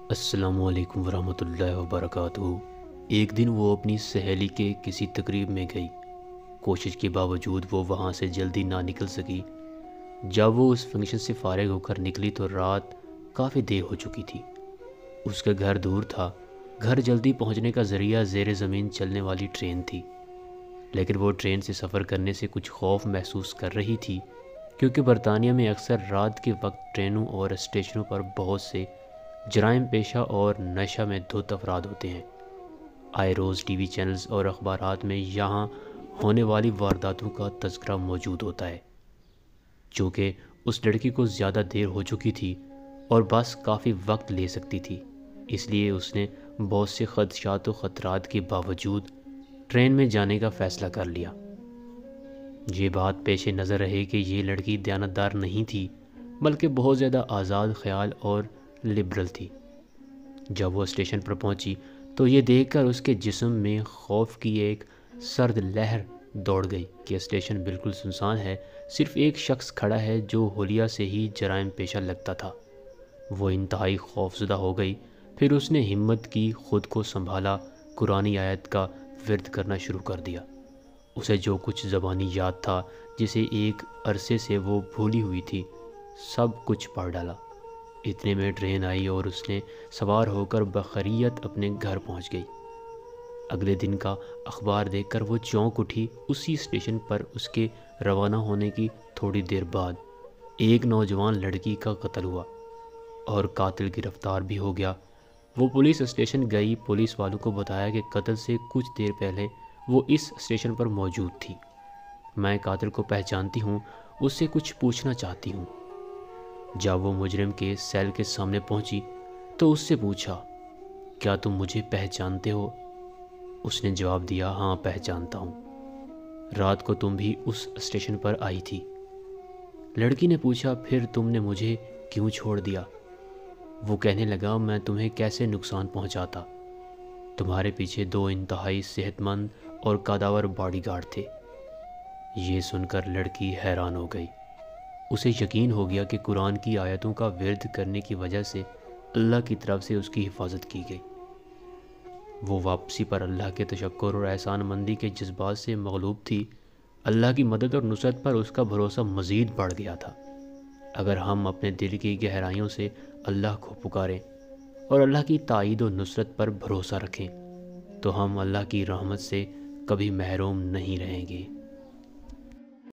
السلام علیکم ورحمۃ اللہ وبرکاتہ۔ ایک دن وہ اپنی سہیلی کے کسی تقریب میں گئی۔ کوشش کے باوجود وہ وہاں سے جلدی نہ نکل سکی۔ جب وہ اس فنکشن سے فارغ ہو کر نکلی تو رات کافی دیر ہو چکی تھی۔ اس کا گھر دور تھا۔ گھر جلدی پہنچنے کا ذریعہ زیر زمین چلنے والی ٹرین تھی، لیکن وہ ٹرین سے سفر کرنے سے کچھ خوف محسوس کر رہی تھی، کیونکہ برطانیہ میں اکثر رات کے وقت ٹرینوں اور اسٹیشنوں پر بہت سے جرائم پیشہ اور نشہ میں دھت افراد ہوتے ہیں۔ آئے روز ٹی وی چینلز اور اخبارات میں یہاں ہونے والی وارداتوں کا تذکرہ موجود ہوتا ہے۔ چونکہ اس لڑکی کو زیادہ دیر ہو چکی تھی اور بس کافی وقت لے سکتی تھی، اس لیے اس نے بہت سے خدشات و خطرات کے باوجود ٹرین میں جانے کا فیصلہ کر لیا۔ یہ بات پیش نظر رہے کہ یہ لڑکی دیانتدار نہیں تھی، بلکہ بہت زیادہ آزاد خیال اور لبرل تھی۔ جب وہ اسٹیشن پر پہنچی تو یہ دیکھ کر اس کے جسم میں خوف کی ایک سرد لہر دوڑ گئی کہ اسٹیشن بالکل سنسان ہے، صرف ایک شخص کھڑا ہے جو حلیہ سے ہی جرائم پیشہ لگتا تھا۔ وہ انتہائی خوفزدہ ہو گئی۔ پھر اس نے ہمت کی، خود کو سنبھالا، قرآنی آیت کا ورد کرنا شروع کر دیا۔ اسے جو کچھ زبانی یاد تھا، جسے ایک عرصے سے وہ بھولی ہوئی تھی، سب کچھ پڑھ ڈالا۔ اتنے میں ٹرین آئی اور اس نے سوار ہو کر بخیریت اپنے گھر پہنچ گئی۔ اگلے دن کا اخبار دیکھ کر وہ چونک اٹھی۔ اسی اسٹیشن پر اس کے روانہ ہونے کی تھوڑی دیر بعد ایک نوجوان لڑکی کا قتل ہوا اور قاتل گرفتار بھی ہو گیا۔ وہ پولیس اسٹیشن گئی۔ پولیس والوں کو بتایا کہ قتل سے کچھ دیر پہلے وہ اس اسٹیشن پر موجود تھی۔ میں قاتل کو پہچانتی ہوں، اس سے کچھ پوچھنا چاہتی ہوں۔ جب وہ مجرم کے سیل کے سامنے پہنچی تو اس سے پوچھا، کیا تم مجھے پہچانتے ہو؟ اس نے جواب دیا، ہاں پہچانتا ہوں، رات کو تم بھی اس اسٹیشن پر آئی تھی۔ لڑکی نے پوچھا، پھر تم نے مجھے کیوں چھوڑ دیا؟ وہ کہنے لگا، میں تمہیں کیسے نقصان پہنچاتا؟ تمہارے پیچھے دو انتہائی صحت مند اور قداور باڈی گارڈ تھے۔ یہ سن کر لڑکی حیران ہو گئی۔ اسے یقین ہو گیا کہ قرآن کی آیتوں کا ورد کرنے کی وجہ سے اللہ کی طرف سے اس کی حفاظت کی گئی۔ وہ واپسی پر اللہ کے تشکر اور احسان مندی کے جذبات سے مغلوب تھی۔ اللہ کی مدد اور نصرت پر اس کا بھروسہ مزید بڑھ گیا تھا۔ اگر ہم اپنے دل کی گہرائیوں سے اللہ کو پکاریں اور اللہ کی تائید و نصرت پر بھروسہ رکھیں تو ہم اللہ کی رحمت سے کبھی محروم نہیں رہیں گے۔